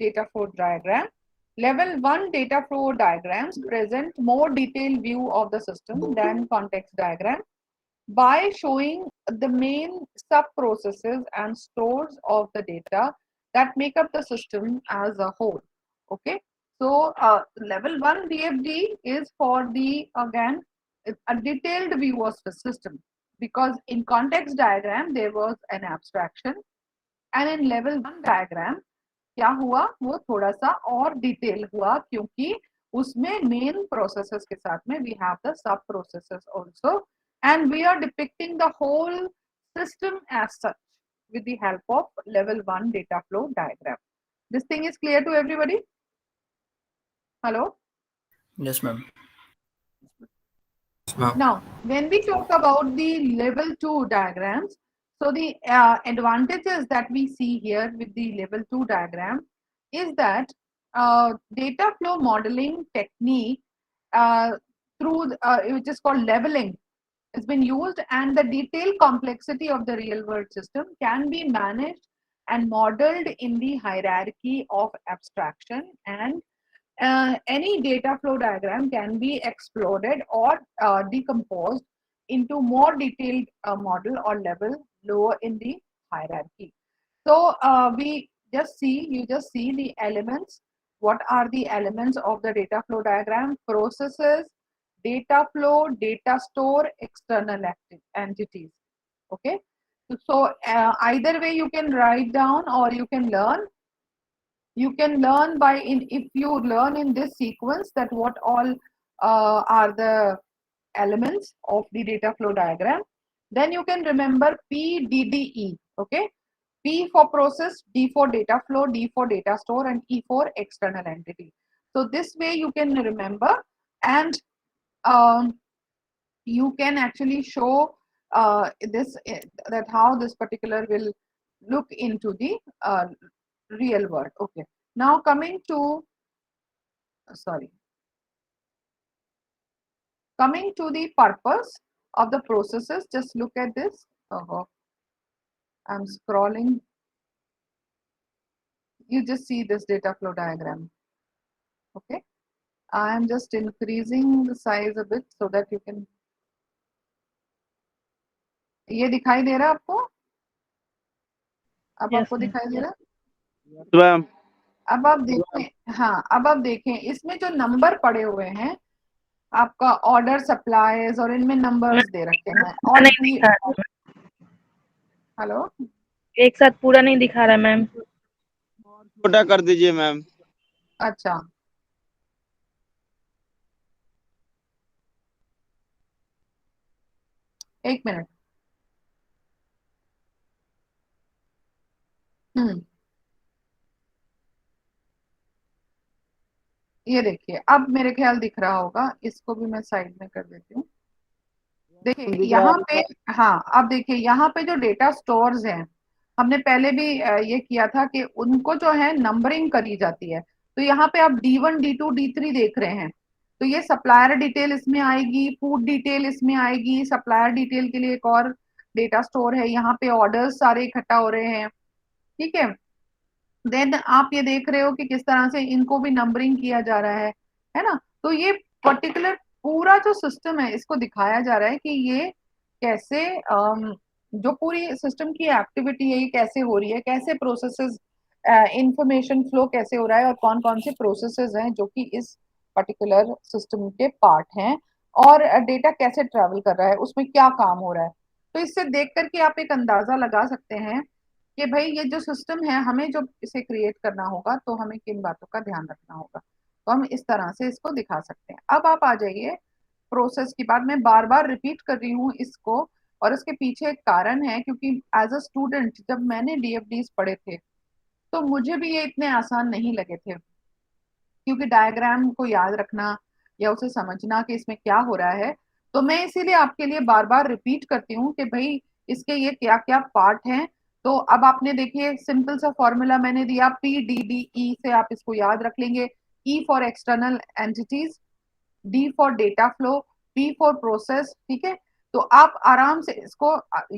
data flow diagram. Level 1 data flow diagrams present more detailed view of the system than context diagram by showing the main sub-processes and stores of the data that make up the system as a whole. Okay, so level 1 DFD is for the, again, a detailed view of the system, because in context diagram there was an abstraction, and in level 1 diagram क्या हुआ, वो थोड़ा सा और detail हुआ, क्योंकि उसमें main processes के साथ में we have the sub processes also, and we are depicting the whole system as such with the help of level 1 data flow diagram. This thing is clear to everybody? Hello? Yes, ma'am. Now, when we talk about the level 2 diagrams, so the advantages that we see here with the level 2 diagram is that data flow modeling technique through which is called leveling has been used, and the detailed complexity of the real world system can be managed and modeled in the hierarchy of abstraction, and any data flow diagram can be exploded or decomposed into more detailed model or level lower in the hierarchy. So you just see the elements. What are the elements of the data flow diagram? Processes, data flow, data store, external entities. Okay. So either way you can write down or you can learn. You can learn by if you learn in this sequence that what all are the elements of the data flow diagram, then you can remember PDDE. Okay, P for process, D for data flow, D for data store, and E for external entity. So this way you can remember, and you can actually show this that how this particular will look into the real world. Okay, now coming to the purpose of the processes, just look at this. I'm scrolling. You just see this data flow diagram. Okay, I am just increasing the size a bit so that you can. ये दिखाई दे रहा है आपको? अब आपको दिखाई दे रहा है? अब आप देखें, हाँ, अब आप देखें इसमें जो नंबर पड़े हुए हैं आपका ऑर्डर सप्लाईज, और इनमें नंबर्स दे रखे हैं, और हेलो, एक साथ पूरा नहीं दिखा रहा मैम, छोटा कर दीजिए मैम। अच्छा, एक मिनट। ये देखिए, अब मेरे ख्याल दिख रहा होगा, इसको भी मैं साइड में कर देती हूँ। देखिए यहाँ पे, हाँ, अब देखिए यहाँ पे जो डेटा स्टोर्स हैं, हमने पहले भी ये किया था कि उनको जो है नंबरिंग करी जाती है। तो यहाँ पे आप D1, D2, D3 देख रहे हैं, तो ये सप्लायर डिटेल इसमें आएगी, फूड डिटेल इसमें आएगी, सप्लायर डिटेल के लिए एक और डेटा स्टोर है, यहाँ पे ऑर्डर्स सारे इकट्ठा हो रहे हैं, ठीक है। देन आप ये देख रहे हो कि किस तरह से इनको भी नंबरिंग किया जा रहा है ना। तो ये पर्टिकुलर पूरा जो सिस्टम है इसको दिखाया जा रहा है कि ये कैसे जो पूरी सिस्टम की एक्टिविटी है ये कैसे हो रही है, कैसे प्रोसेसेस, इंफॉर्मेशन फ्लो कैसे हो रहा है, और कौन कौन से प्रोसेसेस हैं जो कि इस पर्टिकुलर सिस्टम के पार्ट हैं, और डेटा कैसे ट्रेवल कर रहा है, उसमें क्या काम हो रहा है। तो इससे देख करके आप एक अंदाजा लगा सकते हैं कि भाई ये जो सिस्टम है हमें जो इसे क्रिएट करना होगा तो हमें किन बातों का ध्यान रखना होगा। तो हम इस तरह से इसको दिखा सकते हैं। अब आप आ जाइए प्रोसेस की बात, मैं बार बार रिपीट कर रही हूँ इसको, और इसके पीछे एक कारण है, क्योंकि एज अ स्टूडेंट जब मैंने डीएफडीज पढ़े थे तो मुझे भी ये इतने आसान नहीं लगे थे, क्योंकि डायग्राम को याद रखना या उसे समझना कि इसमें क्या हो रहा है। तो मैं इसीलिए आपके लिए बार बार रिपीट करती हूँ कि भाई इसके ये क्या क्या पार्ट हैं। तो अब आपने देखिए सिंपल सा फॉर्मूला मैंने दिया, PDDE से आप इसको याद रख लेंगे। E for external entities, D for data flow, P for process, ठीक है। तो आप आराम से इसको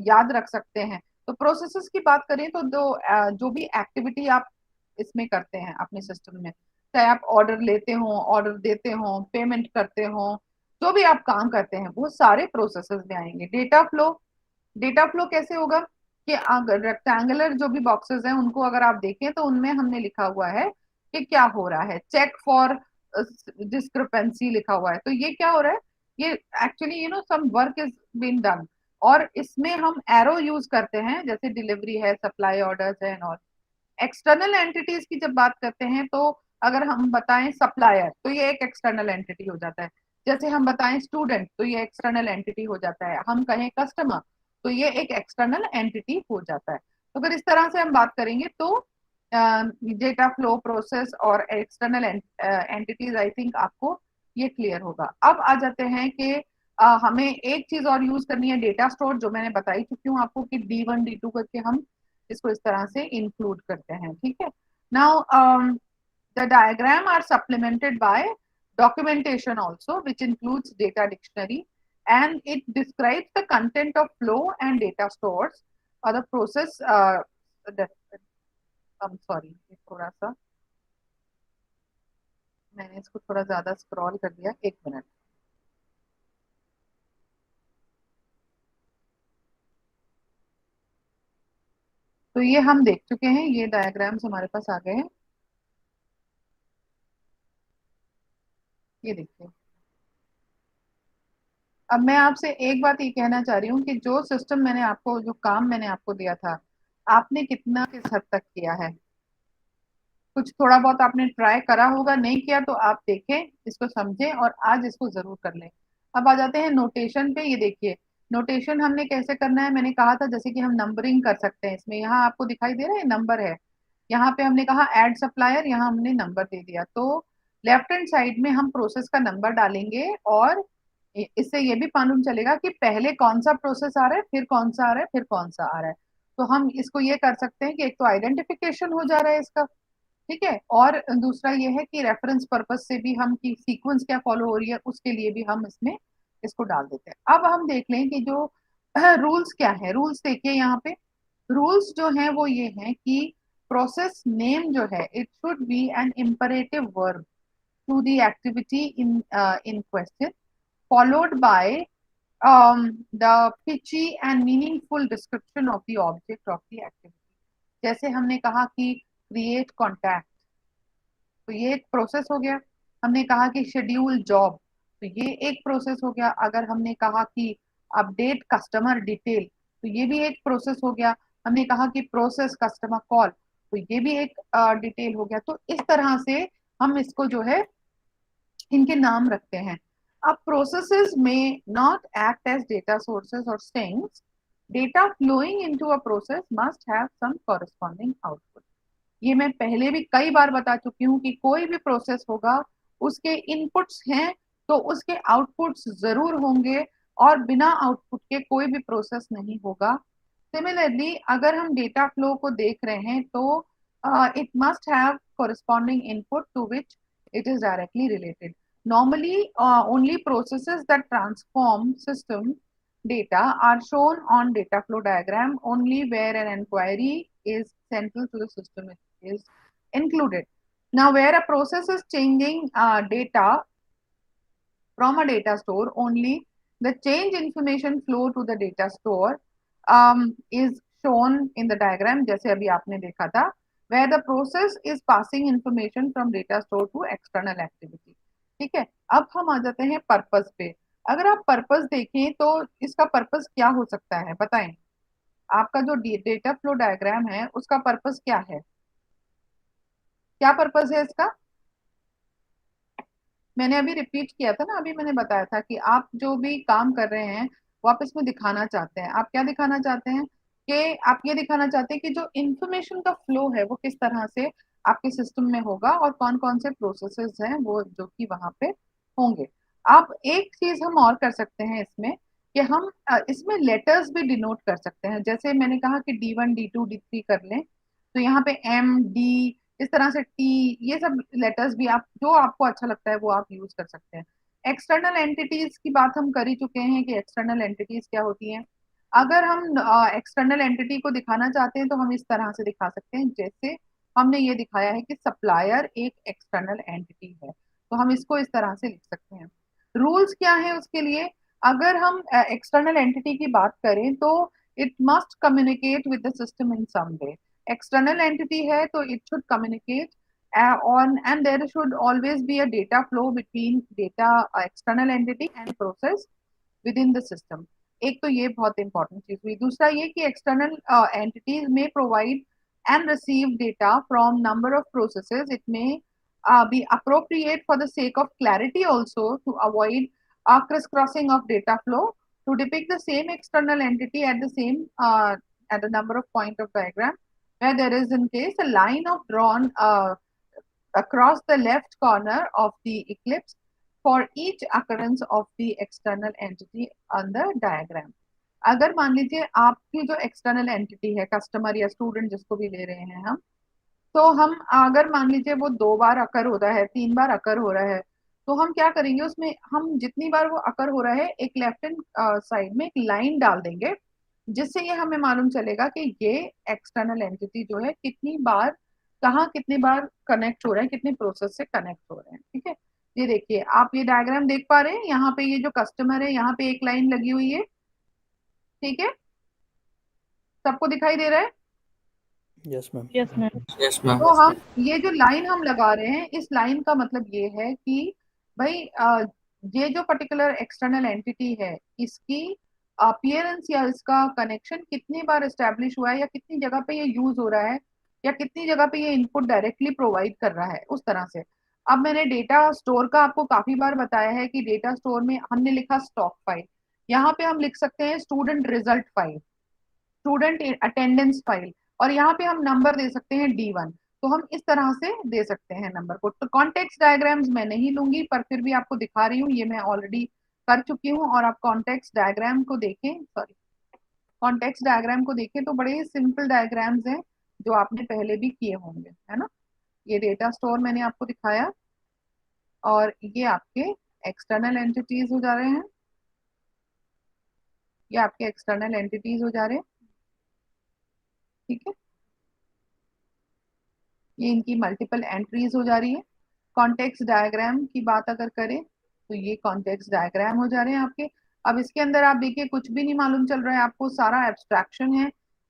याद रख सकते हैं। तो प्रोसेसेस की बात करें तो जो भी एक्टिविटी आप इसमें करते हैं अपने सिस्टम में, चाहे आप ऑर्डर लेते हो, ऑर्डर देते हो, पेमेंट करते हो, जो भी आप काम करते हैं वो सारे प्रोसेसेस में आएंगे। डेटा फ्लो, डेटा फ्लो कैसे होगा कि अगर रेक्टेंगुलर जो भी बॉक्सेस हैं उनको अगर आप देखें तो उनमें हमने लिखा हुआ है कि क्या हो रहा है, चेक फॉर डिस्क्रिपेंसी लिखा हुआ है, तो ये क्या हो रहा है, ये actually some work is been done. और इसमें हम एरो यूज करते हैं, जैसे डिलीवरी है, सप्लाई ऑर्डर्स है और एक्सटर्नल एंटिटीज की जब बात करते हैं तो अगर हम बताएं सप्लायर तो ये एक एक्सटर्नल एंटिटी हो जाता है, जैसे हम बताएं स्टूडेंट तो ये एक्सटर्नल एंटिटी हो जाता है, हम कहें कस्टमर तो ये एक एक्सटर्नल एंटिटी हो जाता है। तो अगर इस तरह से हम बात करेंगे तो डेटा फ्लो, प्रोसेस और एक्सटर्नल एंटिटीज, आई थिंक आपको ये क्लियर होगा। अब आ जाते हैं कि हमें एक चीज और यूज करनी है, डेटा स्टोर, जो मैंने बताई चुकी हूँ आपको कि D1 D2 करके हम इसको इस तरह से इंक्लूड करते हैं। ठीक है, now the diagram are supplemented by documentation also, which includes data dictionary, and it describes the content of flow and data stores or the process that, I'm sorry, ये थोड़ा सा मैंने इसको थोड़ा ज्यादा स्क्रॉल कर दिया, एक मिनट। तो ये हम देख चुके हैं, ये डायग्राम्स हमारे पास आ गए हैं, ये देखिए। अब मैं आपसे एक बात ये कहना चाह रही हूँ कि जो सिस्टम मैंने आपको, जो काम मैंने आपको दिया था, आपने कितना किस हद तक किया है, कुछ थोड़ा बहुत आपने ट्राई करा होगा, नहीं किया तो आप देखें, इसको समझें और आज इसको जरूर कर लें। अब आ जाते हैं नोटेशन पे। ये देखिए, नोटेशन हमने कैसे करना है, मैंने कहा था जैसे कि हम नंबरिंग कर सकते हैं इसमें, यहाँ आपको दिखाई दे रहा है नंबर है, यहाँ पे हमने कहा ऐड सप्लायर, यहाँ हमने नंबर दे दिया, तो लेफ्ट हैंड साइड में हम प्रोसेस का नंबर डालेंगे और इससे ये भी मालूम चलेगा कि पहले कौन सा प्रोसेस आ रहा है, फिर कौन सा आ रहा है, फिर कौन सा आ रहा है। तो हम इसको ये कर सकते हैं कि एक तो आइडेंटिफिकेशन हो जा रहा है इसका, ठीक है, और दूसरा ये है कि रेफरेंस पर्पस से भी हम की सीक्वेंस क्या फॉलो हो रही है उसके लिए भी हम इसमें इसको डाल देते हैं। अब हम देख लें कि जो रूल्स क्या है। रूल्स देखिए यहाँ पे, रूल्स जो हैं वो ये हैं कि प्रोसेस नेम जो है it should be an imperative verb to the activity in question, followed by the pitchy and meaningful description of the object of the activity। जैसे हमने कहा कि क्रिएट कॉन्टैक्ट, तो ये एक प्रोसेस हो गया। हमने कहा कि शेड्यूल जॉब, तो ये एक प्रोसेस हो गया। अगर हमने कहा कि अपडेट कस्टमर डिटेल, तो ये भी एक प्रोसेस हो गया। हमने कहा कि प्रोसेस कस्टमर कॉल, तो ये भी एक डिटेल हो गया। तो इस तरह से हम इसको जो है इनके नाम रखते हैं। अब processes may not act as data sources or strings. Data flowing into a process must have some corresponding output। ये मैं पहले भी कई बार बता चुकी हूँ कि कोई भी प्रोसेस होगा उसके इनपुट्स हैं तो उसके आउटपुट्स जरूर होंगे, और बिना आउटपुट के कोई भी प्रोसेस नहीं होगा। सिमिलरली अगर हम डेटा फ्लो को देख रहे हैं तो it must have corresponding input to which it is directly related। Normally only processes that transform system data are shown on data flow diagram only where an inquiry is central to the system is included। Now where a process is changing data from a data store, only the change information flow to the data store is shown in the diagram, जैसे अभी आपने देखा था, where the process is passing information from data store to external activity। ठीक है, अब हम आ जाते हैं पर्पस पे। अगर आप पर्पस देखें तो इसका पर्पस क्या हो सकता है बताएं, आपका जो डेटा फ्लो डायग्राम है उसका पर्पस क्या है, क्या पर्पस है इसका? मैंने अभी रिपीट किया था ना, अभी मैंने बताया था कि आप जो भी काम कर रहे हैं वो आप इसमें दिखाना चाहते हैं। आप क्या दिखाना चाहते हैं कि आप ये दिखाना चाहते हैं कि जो इंफॉर्मेशन का फ्लो है वो किस तरह से आपके सिस्टम में होगा और कौन कौन से प्रोसेसेस हैं वो जो कि वहां पे होंगे। आप एक चीज हम और कर सकते हैं इसमें कि हम इसमें लेटर्स भी डिनोट कर सकते हैं। जैसे मैंने कहा कि D1 D2 D3 कर लें, तो यहाँ पे M D, इस तरह से टी, ये सब लेटर्स भी आप जो आपको अच्छा लगता है वो आप यूज कर सकते हैं। एक्सटर्नल एंटिटीज की बात हम कर ही चुके हैं कि एक्सटर्नल एंटिटीज क्या होती हैं। अगर हम एक्सटर्नल एंटिटी को दिखाना चाहते हैं तो हम इस तरह से दिखा सकते हैं, जैसे हमने ये दिखाया है कि सप्लायर एक एक्सटर्नल एंटिटी है, तो हम इसको इस तरह से लिख सकते हैं। रूल्स क्या है उसके लिए? अगर हम एक्सटर्नल एंटिटी की बात करें तो it must communicate with the system in some way. External entity है तो it should communicate on, and there should always be a data flow between data external entity and process within the system। एक तो ये बहुत important चीज हुई। दूसरा ये कि एक्सटर्नल एंटिटीज में provide and receive data from number of processes। It may be appropriate for the sake of clarity also to avoid crisscrossing of data flow to depict the same external entity at the same at the number of point of diagram where there is in case a line of drawn across the left corner of the eclipse for each occurrence of the external entity on the diagram। अगर मान लीजिए आपकी जो external entity है, customer या student जिसको भी ले रहे हैं हम, तो हम अगर मान लीजिए वो 2 बार अकर हो रहा है, 3 बार अकर हो रहा है, तो हम क्या करेंगे उसमें, हम जितनी बार वो अकर हो रहा है एक लेफ्ट हैंड साइड में एक लाइन डाल देंगे, जिससे ये हमें मालूम चलेगा कि ये एक्सटर्नल एंटिटी जो है कितनी बार, कहाँ कितनी बार कनेक्ट हो रहे हैं, कितने प्रोसेस से कनेक्ट हो रहे हैं। ठीक है, ये देखिए आप ये डायग्राम देख पा रहे हैं, यहाँ पे ये जो कस्टमर है यहाँ पे एक लाइन लगी हुई है। ठीक है, सबको दिखाई दे रहा है? Yes ma'am. Yes ma'am. Yes ma'am. तो हम ये जो लाइन हम लगा रहे हैं, इस लाइन का मतलब ये है कि भाई ये जो पर्टिकुलर एक्सटर्नल एंटिटी है, इसकी अपीयरेंस या इसका कनेक्शन कितनी बार एस्टेब्लिश हुआ है, या कितनी जगह पे ये यूज हो रहा है, या कितनी जगह पे ये इनपुट डायरेक्टली प्रोवाइड कर रहा है, उस तरह से। अब मैंने डेटा स्टोर का आपको काफी बार बताया है कि डेटा स्टोर में हमने लिखा स्टॉक फाइल, यहाँ पे हम लिख सकते हैं student result file, student attendance file, और यहाँ पे हम नंबर दे सकते हैं D1। तो हम इस तरह से दे सकते हैं नंबर को। तो कॉन्टेक्स्ट डायग्राम्स मैं नहीं लूंगी, पर फिर भी आपको दिखा रही हूँ, ये मैं ऑलरेडी कर चुकी हूँ। और आप कॉन्टेक्स्ट डायग्राम को देखें, सॉरी, कॉन्टेक्स्ट डायग्राम को देखें तो बड़े ही सिंपल डायग्राम्स हैं जो आपने पहले भी किए होंगे, है ना। ये डेटा स्टोर मैंने आपको दिखाया, और ये आपके एक्सटर्नल एंटिटीज हो जा रहे हैं, ये आपके एक्सटर्नल एंटिटीज हो जा रहे हैं। ठीक है, ये इनकी मल्टीपल एंट्रीज हो जा रही है। कॉन्टेक्स्ट डायग्राम की बात अगर करें तो ये कॉन्टेक्स्ट डायग्राम हो जा रहे हैं आपके। अब इसके अंदर आप देखिए कुछ भी नहीं मालूम चल रहा है आपको, सारा एब्स्ट्रैक्शन है।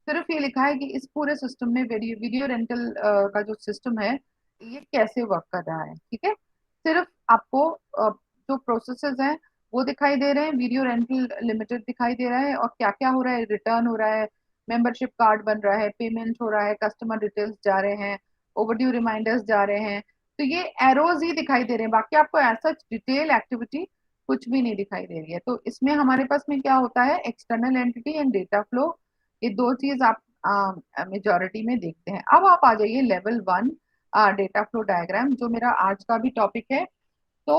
सिर्फ ये लिखा है कि इस पूरे सिस्टम में वीडियो वीडियो रेंटल का जो सिस्टम है ये कैसे वर्क कर रहा है। ठीक है, सिर्फ आपको जो प्रोसेसेस हैं वो दिखाई दे रहे हैं, वीडियो रेंटल लिमिटेड दिखाई दे रहा है, और क्या क्या हो रहा है, रिटर्न हो रहा है, मेंबरशिप कार्ड बन रहा है, पेमेंट हो रहा है, कस्टमर डिटेल्स जा रहे हैं, ओवरड्यू रिमाइंडर्स जा रहे हैं। तो ये एरोज ही दिखाई दे रहे हैं, बाकी आपको ऐसा डिटेल एक्टिविटी कुछ भी नहीं दिखाई दे रही है। तो इसमें हमारे पास में क्या होता है, external entity and data flow, ये दो चीज आप मेजोरिटी में देखते हैं। अब आप आ जाइए लेवल 1 डेटा फ्लो डायग्राम, जो मेरा आज का भी टॉपिक है। तो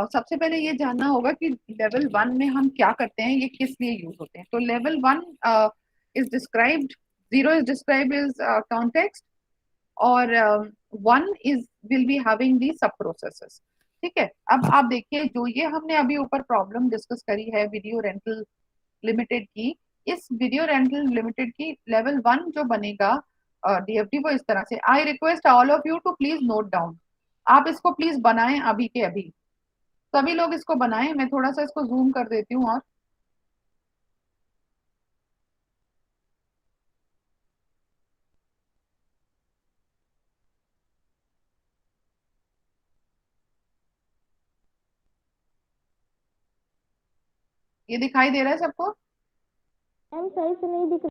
सबसे पहले ये जानना होगा कि लेवल 1 में हम क्या करते हैं, ये किस लिए यूज होते हैं। तो level 1 is described, 0 is described is context, और 1 is will be having the सब प्रोसेसेस। ठीक है, अब आप देखिए जो ये हमने अभी ऊपर प्रॉब्लम डिस्कस करी है वीडियो रेंटल लिमिटेड की, इस वीडियो रेंटल लिमिटेड की लेवल 1 जो बनेगा डीएफडी, वो इस तरह से। I request all of you to please note down, आप इसको प्लीज बनाएं अभी के अभी, सभी लोग इसको बनाएं। मैं थोड़ा सा इसको जूम कर देती हूँ, और ये दिखाई दे रहा है सबको? मैम सही से नहीं दिख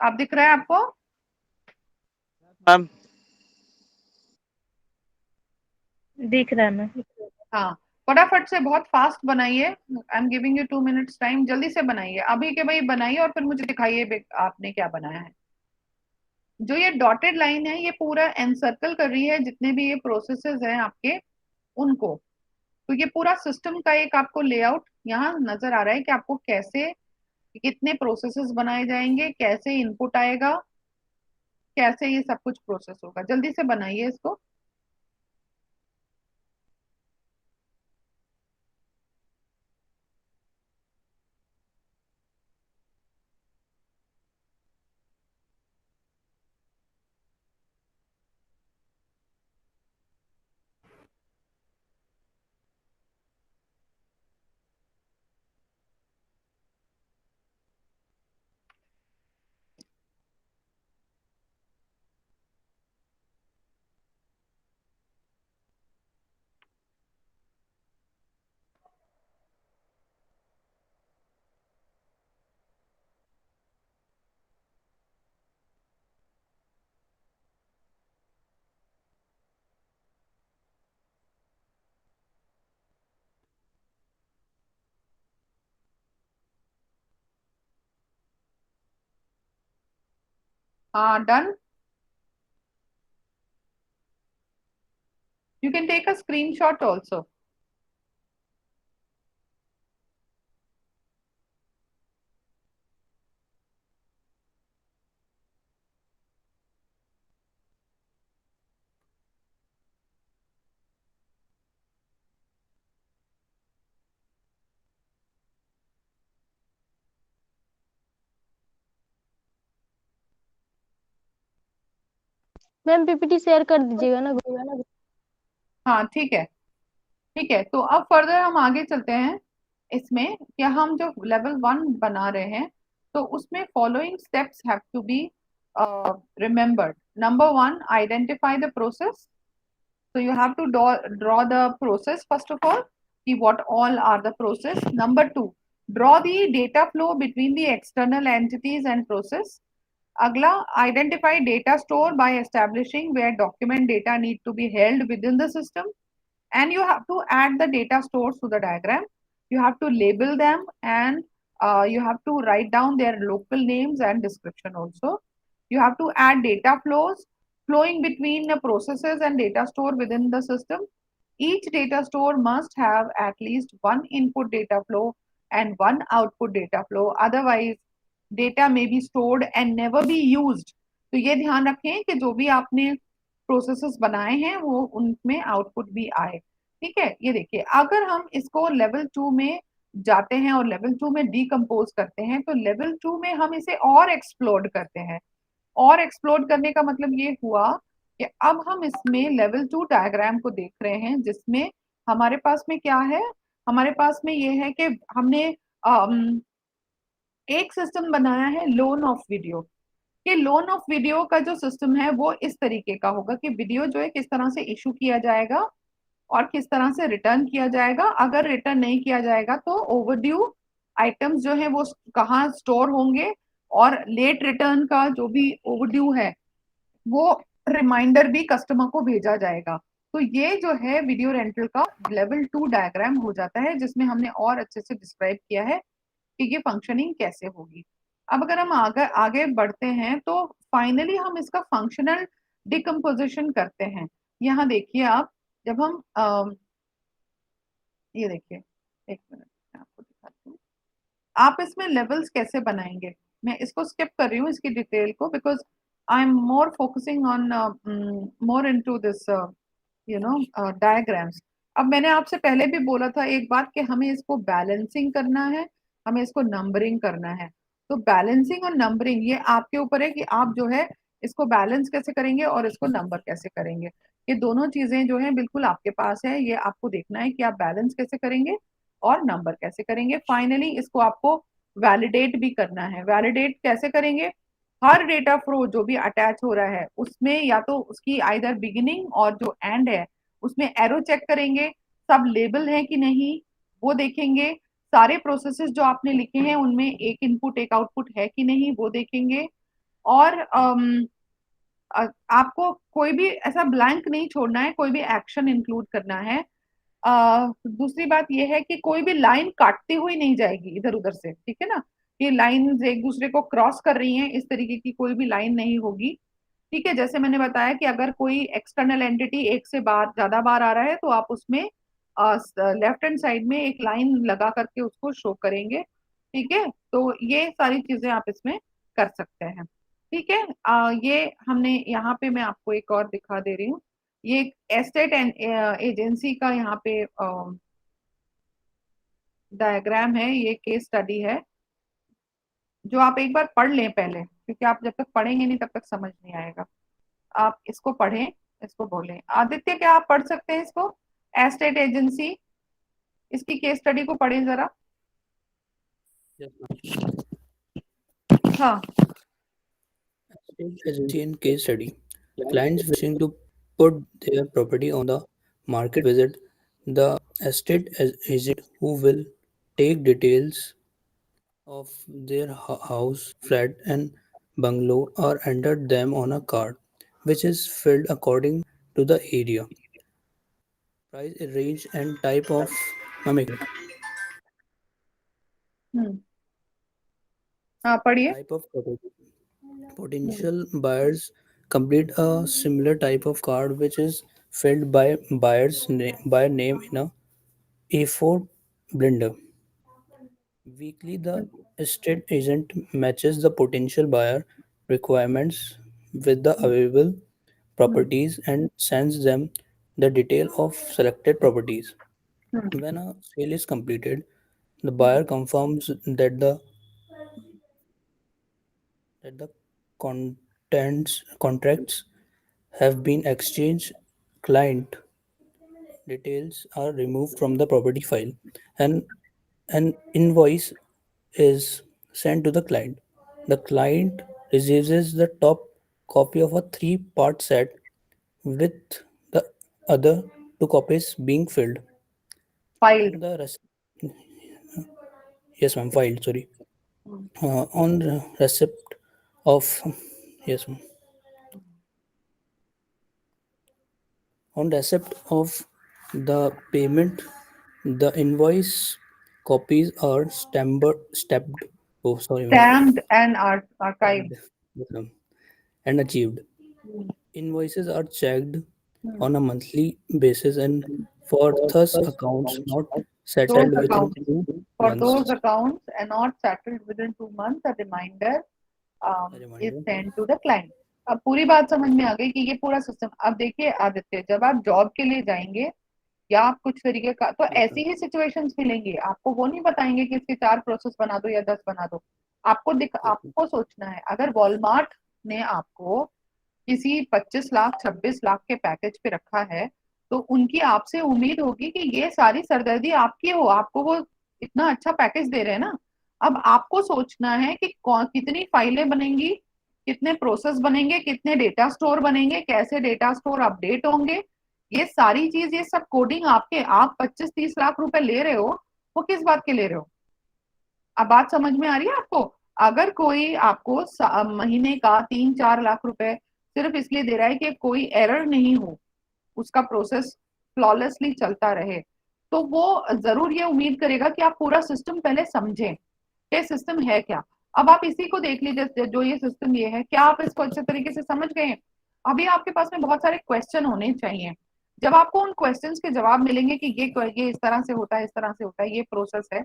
आप दिख रहा है आपको? मैम। दिख रहा है मैम। हाँ, फटाफट से बहुत फास्ट बनाइए, I am giving you 2 minutes time, जल्दी से बनाइए अभी के भाई, बनाइए और फिर मुझे दिखाइए आपने क्या बनाया है। जो ये डॉटेड लाइन है ये पूरा एनसर्कल कर रही है जितने भी ये प्रोसेसेस हैं आपके, उनको। तो ये पूरा सिस्टम का एक आपको लेआउट यहाँ नजर आ रहा है कि आपको कैसे, कितने प्रोसेसेस बनाए जाएंगे, कैसे इनपुट आएगा, कैसे ये सब कुछ प्रोसेस होगा। जल्दी से बनाइए इसको। हाँ, done. You can take a screenshot also. Ma'am PPT share कर दीजिएगा ना। हाँ, ठीक है. ठीक है, तो अब फर्दर हम आगे चलते हैं इसमें कि हम जो लेवल 1 बना रहे हैं तो उसमें following steps have to be remembered. Number 1, identify the process. So you have to draw the process first of all. See what all are the process. Number 2, draw the data flow between the external entities and process. Agla, identify data store by establishing where document data need to be held within the system. And you have to add the data stores to the diagram. You have to label them and you have to write down their local names and description also. You have to add data flows flowing between the processes and data store within the system. Each data store must have at least one input data flow and one output data flow. Otherwise, data may be stored and never be used. तो ये ध्यान रखें कि जो भी आपने processes बनाए हैं वो उनमें आउटपुट भी आए. ठीक है, ये देखिए, अगर हम इसको लेवल 2 में जाते हैं और लेवल 2 में डिकम्पोज करते हैं तो लेवल 2 में हम इसे और एक्सप्लोर करते हैं. और एक्सप्लोर करने का मतलब ये हुआ कि अब हम इसमें लेवल 2 डायग्राम को देख रहे हैं जिसमें हमारे पास में क्या है. हमारे पास में ये है कि हमने एक सिस्टम बनाया है लोन ऑफ वीडियो. कि लोन ऑफ वीडियो का जो सिस्टम है वो इस तरीके का होगा कि वीडियो जो है किस तरह से इशू किया जाएगा और किस तरह से रिटर्न किया जाएगा. अगर रिटर्न नहीं किया जाएगा तो ओवरड्यू आइटम्स जो है वो कहाँ स्टोर होंगे और लेट रिटर्न का जो भी ओवरड्यू है वो रिमाइंडर भी कस्टमर को भेजा जाएगा. तो ये जो है वीडियो रेंटल का लेवल 2 डायग्राम हो जाता है जिसमें हमने और अच्छे से डिस्क्राइब किया है कि ये फंक्शनिंग कैसे होगी. अब अगर हम आगे आगे बढ़ते हैं तो फाइनली हम इसका फंक्शनल डिकम्पोजिशन करते हैं. यहाँ देखिए आप, जब हम ये देखिए, एक मिनट मैं आपको दिखाती हूँ. आप इसमें लेवल्स कैसे बनाएंगे, मैं इसको स्किप कर रही हूँ इसकी डिटेल को because I am more focusing on more into this diagrams. अब मैंने आपसे पहले भी बोला था एक बात कि हमें इसको बैलेंसिंग करना है, हमें इसको नंबरिंग करना है. तो बैलेंसिंग और नंबरिंग ये आपके ऊपर है कि आप जो है इसको बैलेंस कैसे करेंगे और इसको नंबर कैसे करेंगे. ये दोनों चीजें जो है बिल्कुल आपके पास है. ये आपको देखना है कि आप बैलेंस कैसे करेंगे और नंबर कैसे करेंगे. फाइनली इसको आपको वैलिडेट भी करना है. वैलिडेट कैसे करेंगे, हर डेटा फ्लो जो भी अटैच हो रहा है उसमें या तो उसकी आइदर बिगिनिंग और जो एंड है उसमें एरो चेक करेंगे, सब लेबल है कि नहीं वो देखेंगे, सारे प्रोसेसेस जो आपने लिखे हैं उनमें एक इनपुट एक आउटपुट है कि नहीं वो देखेंगे. और आपको कोई भी ऐसा ब्लैंक नहीं छोड़ना है, कोई भी एक्शन इंक्लूड करना है. दूसरी बात यह है कि कोई भी लाइन काटती हुई नहीं जाएगी इधर उधर से. ठीक है ना, ये लाइन एक दूसरे को क्रॉस कर रही हैं इस तरीके की कोई भी लाइन नहीं होगी. ठीक है, जैसे मैंने बताया कि अगर कोई एक्सटर्नल एंटिटी एक से बार ज्यादा बार आ रहा है तो आप उसमें लेफ्ट हैंड साइड में एक लाइन लगा करके उसको शो करेंगे. ठीक है, तो ये सारी चीजें आप इसमें कर सकते हैं. ठीक है, ये हमने यहाँ पे मैं आपको एक और दिखा दे रही हूँ. ये एक एस्टेट एजेंसी का यहाँ पे डायग्राम है, ये केस स्टडी है जो आप एक बार पढ़ लें पहले क्योंकि आप जब तक पढ़ेंगे नहीं तब तक समझ नहीं आएगा. आप इसको पढ़ें, इसको बोलें. आदित्य, क्या आप पढ़ सकते हैं इसको, एस्टेट एजेंसी, इसकी केस स्टडी को पढ़ें जरा. Yes, ma'am. हाँ. Estate agency in case study. Clients wishing to put their property on the market visit the estate agent who will take details of their house, flat, and bungalow or enter them on a card, which is filled according to the area, price range, and type of हाँ, पढ़िए. type of property. Potential buyers complete a similar type of card which is filled by buyer name in a A4 blender. Weekly, the estate agent matches the potential buyer requirements with the available properties and sends them the detail of selected properties. When a sale is completed, the buyer confirms that the contents contracts have been exchanged. Client details are removed from the property file, and an invoice is sent to the client. The client receives the top copy of a three-part set with the other two copies being filled. Filed. On the yes, ma'am, filed. Sorry. On the receipt of yes, ma'am. On receipt of the payment, the invoice copies are stamped. Oh, sorry, ma'am. Stamped and archived. Stamped. Yes, ma'am. And achieved. Invoices are checked on a monthly basis and for thus accounts not Those settled within accounts, two for those months. accounts and not settled within 2 months, a reminder A is reminder. Send to the client. अब पूरी बात समझ में आ गई कि ये पूरा system. अब देखिए आदित्य, जब आप जॉब के लिए जाएंगे या आप कुछ तरीके का, तो Yes, ऐसी ma'am. ही सिचुएशंस मिलेंगी आपको। वो नहीं बताएंगे कि इसके 4 प्रोसेस बना दो या 10 बना दो। Yes, ma'am. आपको सोचना है, अगर वॉलमार्ट ने आपको किसी 25 लाख 26 लाख के पैकेज पे रखा है, तो उनकी आपसे उम्मीद होगी कि ये सारी सरदर्दी आपकी हो, आपको वो इतना अच्छा पैकेज दे रहे हैं ना। अब आपको सोचना है कि कितनी फाइलें बनेंगी, कितने प्रोसेस बनेंगे, कितने डेटा स्टोर बनेंगे, कैसे डेटा स्टोर अपडेट होंगे। ये सारी चीज, ये सब कोडिंग आपके, आप 25-30 लाख रुपए ले रहे हो, वो किस बात के ले रहे हो? अब बात समझ में आ रही है आपको? अगर कोई आपको महीने का 3-4 लाख रुपए सिर्फ इसलिए दे रहा है कि कोई एरर नहीं हो, उसका प्रोसेस फ्लॉलेसली चलता रहे, तो वो जरूर ये उम्मीद करेगा कि आप पूरा सिस्टम पहले समझें कि सिस्टम है क्या। अब आप इसी को देख लीजिए, जो ये सिस्टम ये है, क्या आप इसको अच्छे तरीके से समझ गए हैं? अभी आपके पास में बहुत सारे क्वेश्चन होने चाहिए। जब आपको उन क्वेश्चंस के जवाब मिलेंगे कि ये इस तरह से होता है, इस तरह से होता है, ये प्रोसेस है,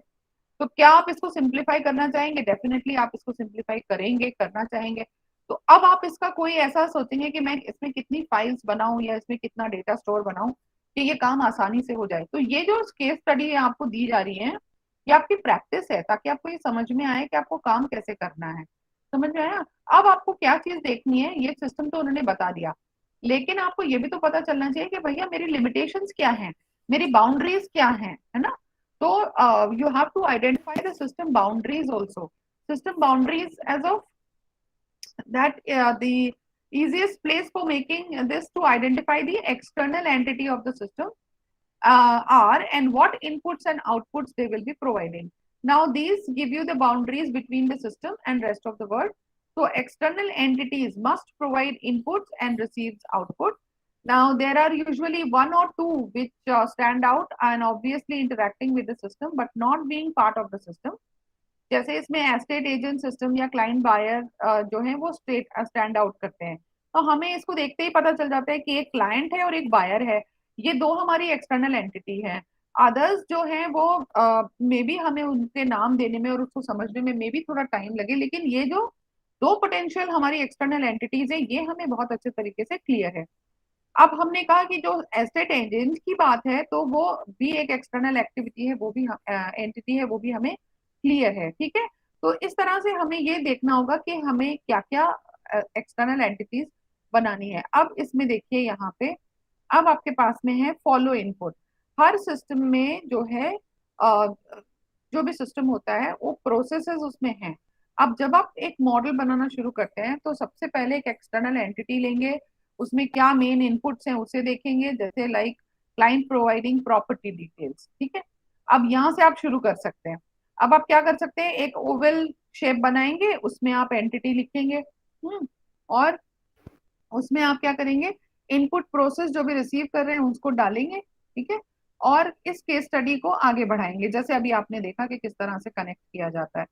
तो क्या आप इसको सिंप्लीफाई करना चाहेंगे? डेफिनेटली आप इसको सिंप्लीफाई करेंगे, करना चाहेंगे। तो अब आप इसका कोई ऐसा सोचेंगे कि मैं इसमें कितनी फाइल्स बनाऊं या इसमें कितना डेटा स्टोर बनाऊं कि ये काम आसानी से हो जाए। तो ये जो केस स्टडी है आपको दी जा रही है, ये आपकी प्रैक्टिस है, ताकि आपको ये समझ में आए कि आपको काम कैसे करना है। समझ में आया? अब आपको क्या चीज देखनी है, ये सिस्टम तो उन्होंने बता दिया, लेकिन आपको ये भी तो पता चलना चाहिए कि भैया मेरी लिमिटेशंस क्या हैं, मेरी बाउंड्रीज क्या हैं, है ना? So you have to identify the system boundaries also. System boundaries, as of that, the easiest place for making this to identify the external entity of the system are, and what inputs and outputs they will be providing. Now these give you the boundaries between the system and rest of the world. So external entities must provide inputs and receives output. Now there are usually one or two which stand out and obviously interacting with the system but not being part of the system. जैसे इसमें estate agent system या client buyer जो है वो stand out करते हैं। तो हमें इसको देखते ही पता चल जाता है कि एक क्लाइंट है और एक बायर है, ये दो हमारी एक्सटर्नल एंटिटी है। अदर्स जो है वो मे बी हमें उनके नाम देने में और उसको समझने में मे बी थोड़ा टाइम लगे, लेकिन ये जो दो पोटेंशियल हमारी एक्सटर्नल एंटिटीज है, ये हमें बहुत अच्छे तरीके से क्लियर है। अब हमने कहा कि जो एस्टेट एजेंट की बात है, तो वो भी एक एक्सटर्नल एक्टिविटी है, वो भी एंटिटी है, वो भी हमें क्लियर है। ठीक है, तो इस तरह से हमें ये देखना होगा कि हमें क्या क्या एक्सटर्नल एंटिटीज बनानी है। अब इसमें देखिए यहाँ पे, अब आपके पास में है फॉलो इनपुट। हर सिस्टम में जो है जो भी सिस्टम होता है वो प्रोसेसेस उसमें हैं। अब जब आप एक मॉडल बनाना शुरू करते हैं, तो सबसे पहले एक एक्सटर्नल एंटिटी लेंगे, उसमें क्या मेन इनपुट्स हैं उसे देखेंगे, जैसे like client providing property details. ठीक है, अब यहाँ से आप शुरू कर सकते हैं। अब आप क्या कर सकते हैं, एक ओवल शेप बनाएंगे, उसमें आप एंटिटी लिखेंगे, और उसमें आप क्या करेंगे, इनपुट प्रोसेस जो भी रिसीव कर रहे हैं उसको डालेंगे। ठीक है, और इस केस स्टडी को आगे बढ़ाएंगे, जैसे अभी आपने देखा कि किस तरह से कनेक्ट किया जाता है।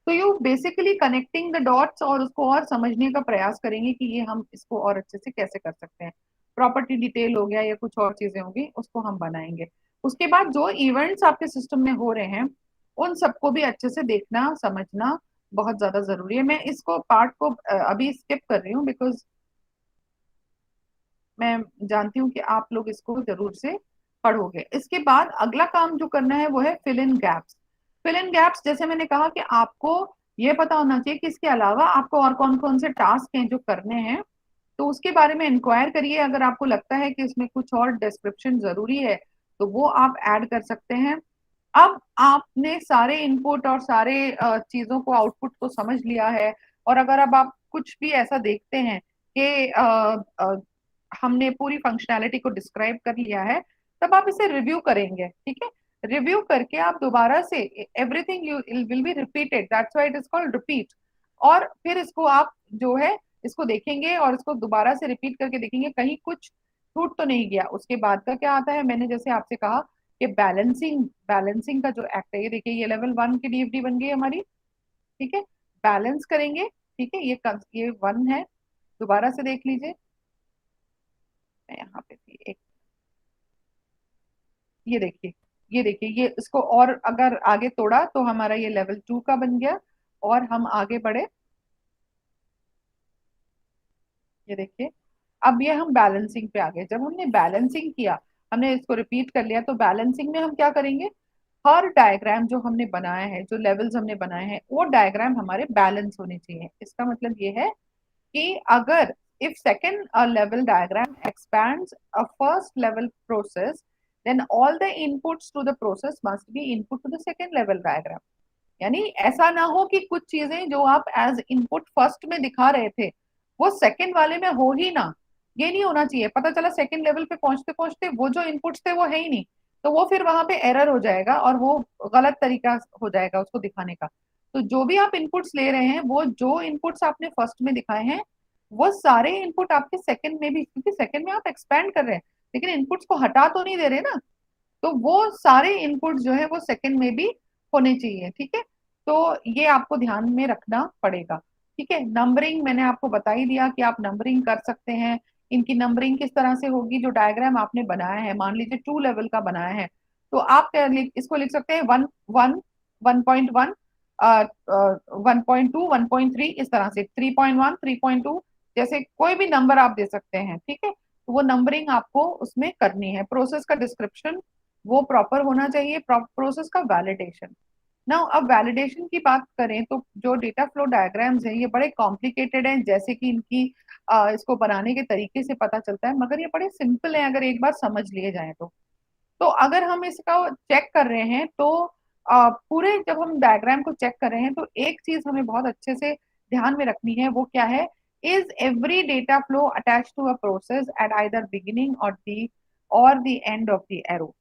तो you basically connecting the dots और उसको और समझने का प्रयास करेंगे कि ये हम इसको और अच्छे से कैसे कर सकते हैं। प्रॉपर्टी डिटेल हो गया या कुछ और चीजें होंगी उसको हम बनाएंगे। उसके बाद जो इवेंट्स आपके सिस्टम में हो रहे हैं उन सबको भी अच्छे से देखना समझना बहुत ज्यादा जरूरी है। मैं इसको पार्ट को अभी स्किप कर रही हूँ बिकॉज मैं जानती हूँ कि आप लोग इसको जरूर से पढ़ोगे। इसके बाद अगला काम जो करना है वो है fill in gaps. Fill in gaps जैसे मैंने कहा कि आपको ये पता होना चाहिए कि इसके अलावा आपको और कौन कौन से टास्क हैं जो करने हैं, तो उसके बारे में इंक्वायर करिए। अगर आपको लगता है कि इसमें कुछ और डिस्क्रिप्शन जरूरी है तो वो आप ऐड कर सकते हैं। अब आपने सारे इनपुट और सारे चीजों को आउटपुट को समझ लिया है, और अगर अब आप कुछ भी ऐसा देखते हैं कि हमने पूरी फंक्शनैलिटी को डिस्क्राइब कर लिया है, तब आप इसे रिव्यू करेंगे। ठीक है, रिव्यू करके आप दोबारा से everything you will be repeated, that's why it is called repeat. और फिर इसको आप जो है इसको देखेंगे और इसको दोबारा से रिपीट करके देखेंगे कहीं कुछ छूट तो नहीं गया। उसके बाद का क्या आता है, मैंने जैसे आपसे कहा कि बैलेंसिंग, बैलेंसिंग का जो एक्ट है, ये देखिए ये लेवल 1 की डीएफडी बन गई हमारी। ठीक है, बैलेंस करेंगे। ठीक है, ये 1 है, दोबारा से देख लीजिए। मैं यहाँ पे थी एक, ये देखिए, ये देखिए, ये इसको और अगर आगे तोड़ा तो हमारा ये लेवल 2 का बन गया। और हम आगे बढ़े, ये देखिए, अब ये हम बैलेंसिंग पे आ गए। जब हमने बैलेंसिंग किया, हमने इसको रिपीट कर लिया, तो बैलेंसिंग में हम क्या करेंगे, हर डायग्राम जो हमने बनाया है, जो लेवल्स हमने बनाए हैं, वो डायग्राम हमारे बैलेंस होने चाहिए। इसका मतलब ये है कि अगर if second level diagram expands a first level process, then all the inputs to the process must be input to the second level diagram। यानी ऐसा ना हो कि कुछ चीजें जो आप एज इनपुट फर्स्ट में दिखा रहे थे वो सेकंड वाले में हो ही ना। ये नहीं होना चाहिए। पता चला सेकंड लेवल पे पहुंचते पहुंचते वो जो इनपुट्स थे वो है ही नहीं, तो वो फिर वहां पे एरर हो जाएगा और वो गलत तरीका हो जाएगा उसको दिखाने का। तो जो भी आप इनपुट्स ले रहे हैं, वो जो इनपुट्स आपने फर्स्ट में दिखाए हैं वो सारे इनपुट आपके सेकंड में भी, क्योंकि सेकंड में आप एक्सपेंड कर रहे हैं लेकिन इनपुट्स को हटा तो नहीं दे रहे ना, तो वो सारे इनपुट जो है वो सेकंड में भी होने चाहिए। ठीक है, तो ये आपको ध्यान में रखना पड़ेगा। ठीक है, नंबरिंग मैंने आपको बता ही दिया कि आप नंबरिंग कर सकते हैं। इनकी नंबरिंग किस तरह से होगी, जो डायग्राम आपने बनाया है, मान लीजिए 2 लेवल का बनाया है, तो आप इसको लिख सकते हैं 1 1 1.1 1.2 1.3, इस तरह से 3.1 3.2, जैसे कोई भी नंबर आप दे सकते हैं। ठीक है, तो वो नंबरिंग आपको उसमें करनी है। प्रोसेस का डिस्क्रिप्शन वो प्रॉपर होना चाहिए, प्रोसेस का वैलिडेशन। ना अब वैलिडेशन की बात करें तो जो डेटा फ्लो डायग्राम्स हैं ये बड़े कॉम्प्लिकेटेड हैं, जैसे कि इनकी इसको बनाने के तरीके से पता चलता है, मगर ये बड़े सिंपल हैं अगर एक बार समझ लिए जाए तो अगर हम इसका चेक कर रहे हैं तो पूरे जब हम डायग्राम को चेक कर रहे हैं तो एक चीज हमें बहुत अच्छे से ध्यान में रखनी है, वो क्या है, is every data flow attach to a process at either beginning or the end of the arrow.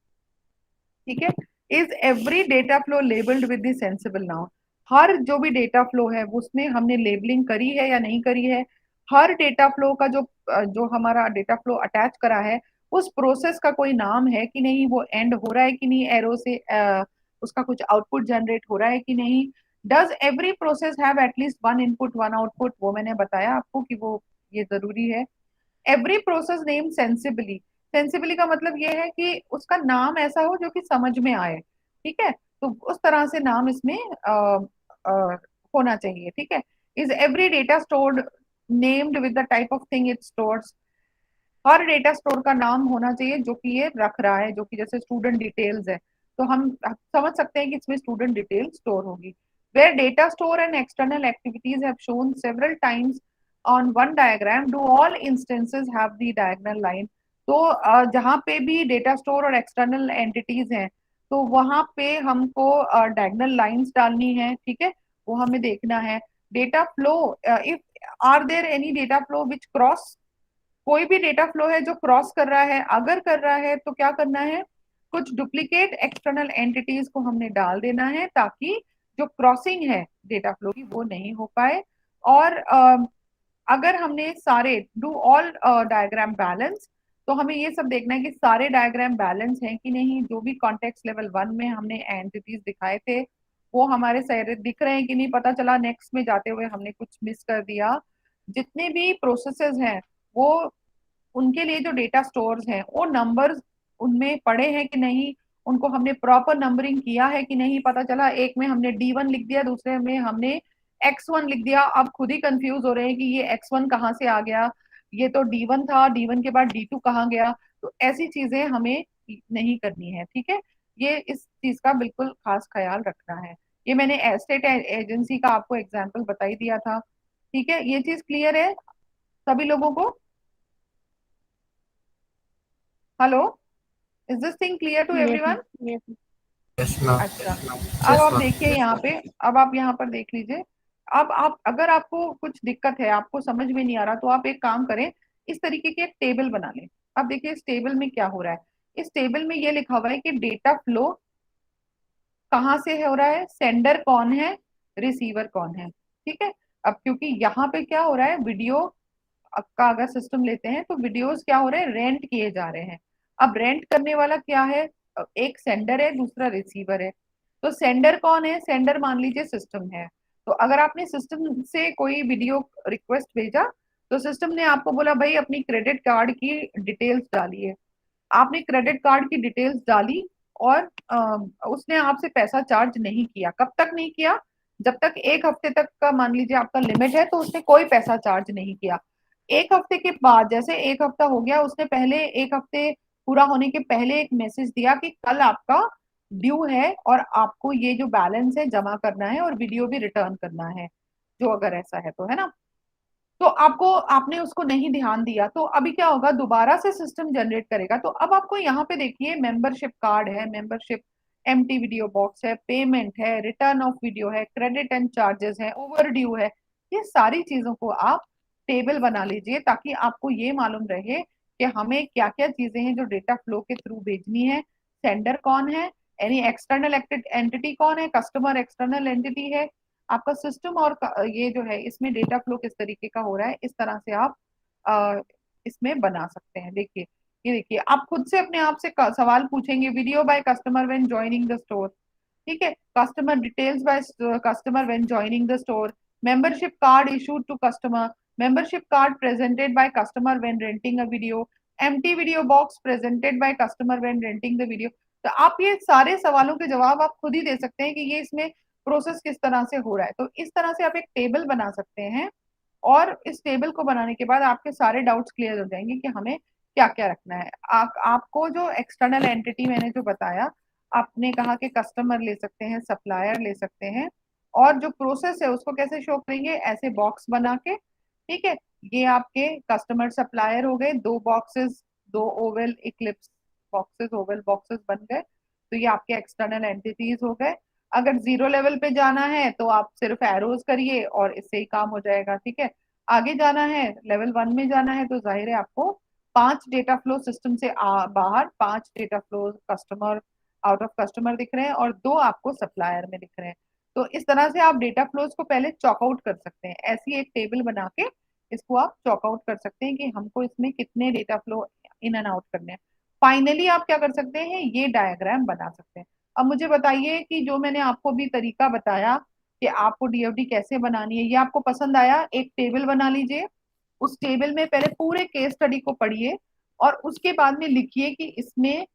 ठीक है, is every data flow labelled with the sensible noun. हर जो भी डेटा फ्लो है उसमें हमने लेबलिंग करी है या नहीं करी है। हर डेटा फ्लो का जो हमारा डेटा फ्लो अटैच करा है उस प्रोसेस का कोई नाम है कि नहीं, वो एंड हो रहा है कि नहीं, एरो से उसका कुछ आउटपुट जनरेट हो रहा है कि नहीं। Does every process have at least 1 input 1 output, वो मैंने बताया आपको कि वो ये जरूरी है। Every process name sensibly, sensibly का मतलब ये है कि उसका नाम ऐसा हो जो कि समझ में आए। ठीक है, तो उस तरह से नाम इसमें होना चाहिए। ठीक है, is every data stored named with the type of thing it stores. Her data store का नाम होना चाहिए जो कि ये रख रहा है, जो कि जैसे स्टूडेंट डिटेल्स है तो हम समझ सकते हैं कि इसमें स्टूडेंट डिटेल स्टोर होगी। Where data store and external activities have shown several times on one diagram do all instances have the diagonal line. तो जहाँ पे भी डेटा स्टोर और एक्सटर्नल एंटिटीज हैं तो वहां पे हमको डायगोनल लाइंस डालनी है। ठीक है, वो हमें देखना है। Data flow, if are there any data flow which cross, कोई भी डेटा फ्लो है जो क्रॉस कर रहा है, अगर कर रहा है तो क्या करना है, कुछ डुप्लीकेट एक्सटर्नल एंटिटीज को हमने डाल देना है ताकि जो क्रॉसिंग है डेटा फ्लो की वो नहीं हो पाए। और अगर हमने सारे डू ऑल डायग्राम बैलेंस, तो हमें ये सब देखना है कि सारे डायग्राम बैलेंस हैं कि नहीं। जो भी कॉन्टेक्स्ट लेवल 1 में हमने एंटिटीज दिखाए थे वो हमारे सारे दिख रहे हैं कि नहीं पता चला, नेक्स्ट में जाते हुए हमने कुछ मिस कर दिया। जितने भी प्रोसेसेस हैं वो, उनके लिए जो डेटा स्टोर्स हैं वो नंबर्स उनमें पड़े हैं कि नहीं, उनको हमने प्रॉपर नंबरिंग किया है कि नहीं, पता चला एक में हमने D1 लिख दिया, दूसरे में हमने X1 लिख दिया, अब खुद ही कंफ्यूज हो रहे हैं कि ये X1 कहाँ से आ गया, ये तो D1 था, D1 के बाद D2 कहाँ गया। तो ऐसी चीजें हमें नहीं करनी है, ठीक है। ये इस चीज का बिल्कुल खास ख्याल रखना है। ये मैंने एस्टेट एजेंसी का आपको एग्जाम्पल बता ही दिया था, ठीक है। ये चीज क्लियर है सभी लोगों को? Hello, is this thing clear to yes everyone? Ma'am, yes ma'am. Yes ma'am. अच्छा, अब आप देखिए यहाँ पे, अब आप यहाँ पर देख लीजिए। अब आप, अगर आपको कुछ दिक्कत है, आपको समझ में नहीं आ रहा, तो आप एक काम करें, इस तरीके की एक टेबल बना लें। अब देखिए इस टेबल में क्या हो रहा है। इस टेबल में ये लिखा हुआ है कि डेटा फ्लो कहाँ से हो रहा है, सेंडर कौन है, रिसीवर कौन है, ठीक है। अब क्योंकि यहाँ पे क्या हो रहा है, वीडियो का अगर सिस्टम लेते हैं तो वीडियोस क्या हो रहे हैं, रेंट किए जा रहे हैं। अब रेंट करने वाला क्या है, एक सेंडर है, दूसरा रिसीवर है। तो सेंडर कौन है, सेंडर मान लीजिए सिस्टम है। तो अगर आपने सिस्टम से कोई वीडियो रिक्वेस्ट भेजा, तो सिस्टम ने आपको बोला भाई अपनी क्रेडिट कार्ड की डिटेल्स डालिए। आपने क्रेडिट कार्ड की डिटेल्स डाली, और उसने आपसे पैसा चार्ज नहीं किया। कब तक नहीं किया, जब तक 1 हफ्ते तक का मान लीजिए आपका लिमिट है, तो उसने कोई पैसा चार्ज नहीं किया। 1 हफ्ते के बाद, जैसे 1 हफ्ता हो गया, उसने पहले 1 हफ्ते पूरा होने के पहले एक मैसेज दिया कि कल आपका ड्यू है और आपको ये जो बैलेंस है जमा करना है और वीडियो भी रिटर्न करना है, जो अगर ऐसा है तो, है ना। तो आपको, आपने उसको नहीं ध्यान दिया, तो अभी क्या होगा, दोबारा से सिस्टम जनरेट करेगा। तो अब आपको यहाँ पे देखिए, मेंबरशिप कार्ड है, मेंबरशिप एम्प्टी वीडियो बॉक्स है, पेमेंट है, रिटर्न ऑफ वीडियो है, क्रेडिट एंड चार्जेस है, ओवर ड्यू है। ये सारी चीजों को आप टेबल बना लीजिए, ताकि आपको ये मालूम रहे कि हमें क्या क्या चीजें हैं जो डेटा फ्लो के थ्रू भेजनी है। सेंडर कौन है, एनी एक्सटर्नल एंटिटी कौन है, कस्टमर एक्सटर्नल एंटिटी है, आपका सिस्टम, और ये जो है इसमें डेटा फ्लो किस तरीके का हो रहा है। इस तरह से आप अ, इसमें बना सकते हैं। देखिए, ये देखिए, आप खुद से अपने आप से सवाल पूछेंगे, video by customer when joining the store, ठीक है, customer details by customer when joining the store, membership card issued to customer, membership card presented by customer when renting a video, empty video box presented by customer when renting the video. तो आप ये सारे सवालों के जवाब आप खुद ही दे सकते हैं कि ये इसमें प्रोसेस किस तरह से हो रहा है। तो इस तरह से आप एक टेबल बना सकते हैं, और इस टेबल को बनाने के बाद आपके सारे डाउट्स क्लियर हो जाएंगे कि हमें क्या क्या रखना है। आपको जो एक्सटर्नल एंटिटी मैंने जो बताया, आपने कहा कि कस्टमर ले सकते हैं, सप्लायर ले सकते हैं, और जो प्रोसेस है उसको कैसे शो करेंगे, ऐसे बॉक्स बना के, ठीक है। ये आपके कस्टमर सप्लायर हो गए, दो बॉक्सेस, दो Oval Eclipse boxes, Oval boxes बन गए। तो ये आपके एक्सटर्नल एंटिटीज हो गए। अगर जीरो लेवल पे जाना है तो आप सिर्फ एरोज करिए और इससे ही काम हो जाएगा, ठीक है। आगे जाना है, लेवल 1 में जाना है, तो जाहिर है आपको 5 डेटा फ्लो सिस्टम से बाहर, 5 data flow customer, out of customer दिख रहे हैं, और 2 आपको सप्लायर में दिख रहे हैं। तो इस तरह से आप डेटा फ्लोज को पहले चॉकआउट कर सकते हैं, ऐसी एक टेबल बना के इसको आप चॉकआउट कर सकते हैं कि हमको इसमें कितने data flow in and out करने हैं। फाइनली आप क्या कर सकते हैं, ये डायग्राम बना सकते हैं। अब मुझे बताइए कि जो मैंने आपको भी तरीका बताया कि आपको डीएफडी कैसे बनानी है, ये आपको पसंद आया? एक टेबल बना लीजिए, उस टेबल में पहले पूरे केस स्टडी को पढ़िए, और उसके बाद में लिखिए कि इसमें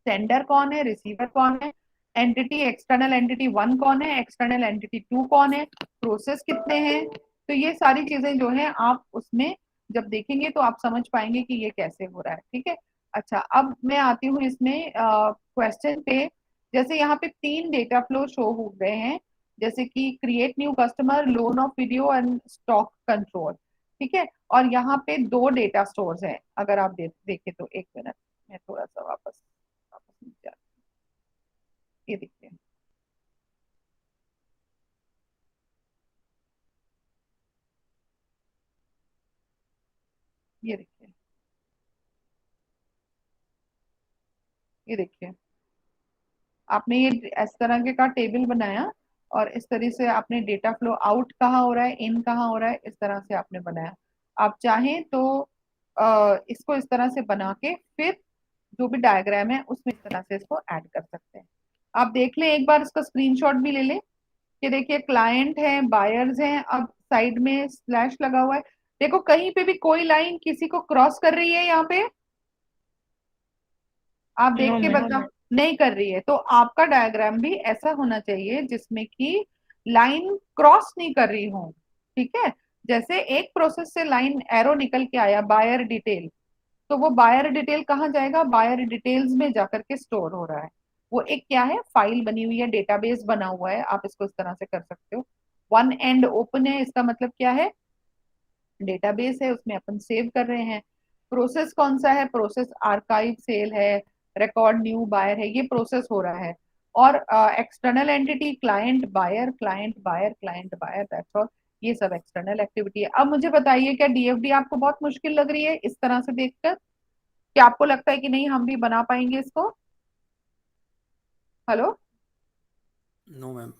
सेंडर कौन है, रिसीवर कौन है, एंटिटी, एक्सटर्नल एंटिटी 1 कौन है, एक्सटर्नल एंटिटी 2 कौन है, प्रोसेस कितने हैं। तो ये सारी चीजें जो है आप उसमें जब देखेंगे तो आप समझ पाएंगे कि ये कैसे हो रहा है, ठीक है। अच्छा, अब मैं आती हूँ इसमें क्वेश्चन पे। जैसे यहाँ पे 3 डेटा फ्लो शो हो गए हैं, जैसे कि create new customer, loan of video and stock control, ठीक है। और यहाँ पे 2 डेटा स्टोर्स हैं, अगर आप देखें तो, एक मिनट, मैं थोड़ा सा वापस वापस नीचे आती हूँ। ये देखिए, ये देखिए, ये देखिए, आपने ये इस तरह के का टेबल बनाया, और इस तरह से आपने डेटा फ्लो आउट कहाँ हो रहा है, इन कहाँ हो रहा है, इस तरह से आपने बनाया। आप चाहें तो इसको इस तरह से बना के फिर जो भी डायग्राम है उसमें इस तरह से इसको ऐड कर सकते हैं। आप देख लें एक बार, इसका स्क्रीनशॉट भी ले लें कि देखिए क्लाइंट है, बायर्स हैं, अब साइड में स्लैश लगा हुआ है। देखो कहीं पे भी कोई लाइन किसी को क्रॉस कर रही है यहाँ पे, आप देख नो के मैम। बता, नहीं कर रही है। तो आपका डायग्राम भी ऐसा होना चाहिए जिसमें कि लाइन क्रॉस नहीं कर रही हो, ठीक है। जैसे एक प्रोसेस से लाइन एरो निकल के आया बायर डिटेल, तो वो बायर डिटेल कहाँ जाएगा, बायर डिटेल्स में जाकर के स्टोर हो रहा है। वो एक क्या है, फाइल बनी हुई है, डेटाबेस बना हुआ है, आप इसको इस तरह से कर सकते हो। वन एंड ओपन है, इसका मतलब क्या है, डेटाबेस है, उसमें अपन सेव कर रहे हैं। प्रोसेस कौन सा है, प्रोसेस आर्काइव सेल है, रिकॉर्ड न्यू बायर है, ये प्रोसेस हो रहा है। और external entity client buyer, client buyer, client buyer, that's all. ये सब एक्सटर्नल एक्टिविटी है। अब मुझे बताइए, क्या डीएफडी आपको बहुत मुश्किल लग रही है इस तरह से देखकर? क्या आपको लगता है कि नहीं हम भी बना पाएंगे इसको? Hello, no ma'am.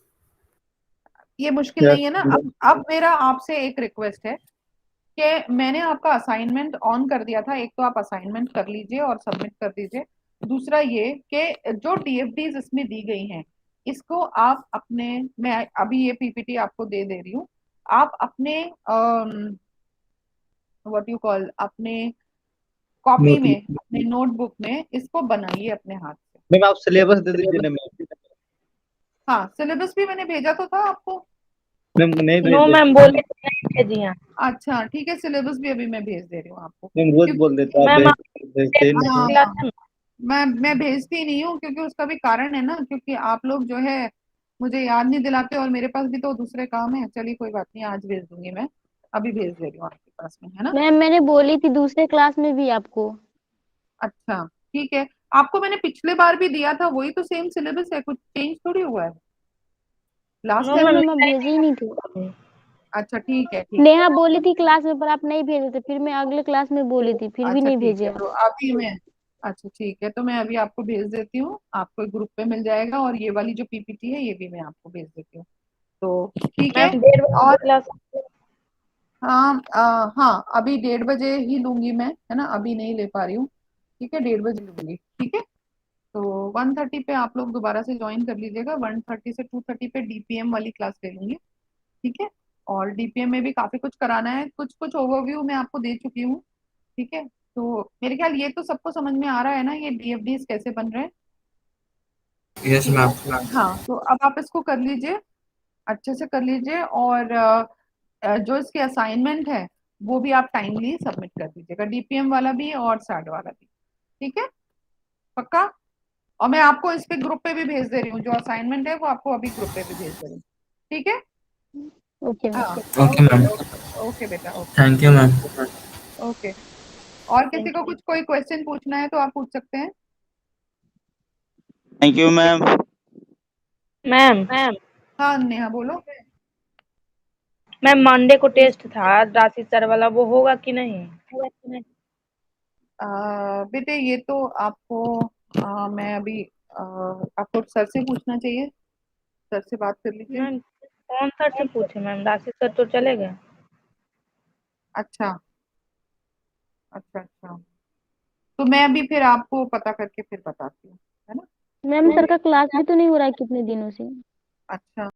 ये मुश्किल नहीं है ना? अब मेरा आपसे एक रिक्वेस्ट है कि मैंने आपका असाइनमेंट ऑन कर दिया था, एक तो आप असाइनमेंट कर लीजिए और सबमिट कर दीजिए। दूसरा ये कि जो डीएफडीज इसमें दी गई हैं, इसको आप अपने, मैं अभी ये पीपीटी आपको दे दे रही हूँ, आप अपने व्हाट यू कॉल, अपने कॉपी नोट। में, अपने नोटबुक में इसको बनाइए अपने हाथ से। मैम आप सिलेबस दे दीजिए ना मैम। हाँ, सिलेबस भी मैंने भेजा तो था आपको। मैम नहीं नो भेजे। मैम, बोले तो नहीं भेजी हैं। अच्छा ठीक है, सिलेबस भी अभी मैं भेज दे रही हूँ आपको, मैम रोज क्योंकि बोल देता आप मैम आप भेजते ही नहीं। क्लास हाँ, है ना? मैं भेजती नहीं हूँ, क्योंकि उसका भी कारण है ना, क्योंकि आप लोग जो है मुझे याद नहीं दिलाते, और मेरे पास भी तो दूसरे काम है। चलिए कोई बात नहीं, आज भेज दूंगी मैं, अभी भेज दे रही हूँ आपके पास में, है ना? मैम मैंने बोली थी दूसरे क्लास में भी आपको। अच्छा ठीक है, आपको मैंने पिछले बार भी दिया था, वही तो सेम सिलेबस है, कुछ चेंज थोड़ी हुआ है लास्ट नो नहीं टाइम। मैम, मैम, आप भेजे ही नहीं थे। अच्छा ठीक है, ठीक है। नेहा बोली थी क्लास में, पर आप नहीं भेजे थे, फिर मैं अगले क्लास में बोली थी, फिर भी अच्छा नहीं ठीक भेजे है, आप। तो अभी मैं, अच्छा ठीक है, तो मैं अभी आपको भेज देती हूँ, आपको ग्रुप पे मिल जाएगा, और ये वाली जो पीपीटी है ये भी मैं आपको भेज देती हूँ। तो ठीक है। मैम 1:30 और क्लास। हाँ, हाँ अभी 1:30 बजे ही लूंगी मैं, है ना, अभी नहीं ले पा रही हूँ। ठीक है, 1:30 बजे लूंगी, ठीक है। तो 1:30 पे आप लोग दोबारा से ज्वाइन कर लीजिएगा, 1:30 से 2:30 पे डीपीएम वाली क्लास ले लूंगी, ठीक है। और डीपीएम में भी काफी कुछ कराना है, कुछ कुछ ओवरव्यू मैं आपको दे चुकी हूँ, ठीक है। तो मेरे ख्याल ये तो सबको समझ में आ रहा है ना, ये डीएफडीज कैसे बन रहे हैं। यस ठीक मैम। है, हाँ, तो अब आप इसको कर लीजिए, अच्छे से कर लीजिए, और जो इसके असाइनमेंट है वो भी आप टाइमली सबमिट कर दीजिएगा, डीपीएम वाला भी और सैड वाला भी, ठीक है, पक्का। और मैं आपको इस पे ग्रुप पे भी भेज दे रही हूँ, जो असाइनमेंट है वो आपको अभी ग्रुप पे भी भेज दे रही हूँ, ठीक है। Okay ma'am. हाँ, okay okay ma'am. Okay okay बेटा, okay thank you ma'am. Okay. और किसी थैंक को यू कुछ कोई क्वेश्चन पूछना है तो आप पूछ सकते हैं। Thank you ma'am. मैम। हाँ नेहा बोलो। मैम मंडे को टेस्ट था राशि सर वाला, वो होगा कि नहीं? बेटे ये तो आपको, मैं अभी, आपको सर से पूछना चाहिए, सर से बात कर लीजिए। मैम कौन सर से पूछे मैम, राशि सर तो चले गए। अच्छा अच्छा अच्छा, तो मैं अभी फिर आपको पता करके फिर बताती हूँ, है ना। मैम सर का क्लास भी तो नहीं हो रहा है कितने दिनों से। अच्छा